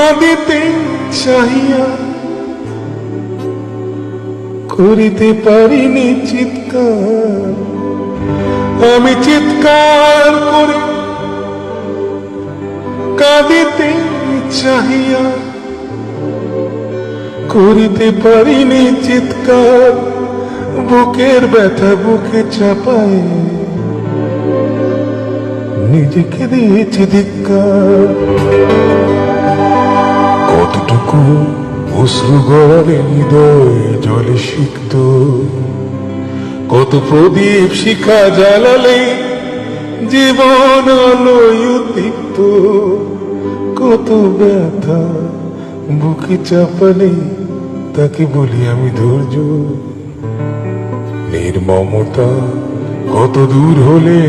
কাঁদিতে চাহিয়া করিতে পারিনি চিৎকার, আমি চিৎকার করে কাঁদিতে চাহিয়া করিতে পারিনি চিৎকার, বুকের ব্যথা বুকে চাপায় নিজেকে দিয়েছি ধিক্কার। কতটুকু অশ্রু গড়ালে হৃদয় জলে সিক্ত, কত প্রদীপ শিখা জ্বালালে জীবন আলোয় উদ্দীপ্ত, কত ব্যথা বুকে চাপালে তাকে বলি আমি ধৈর্য। নির্মমতা কত দূর হলে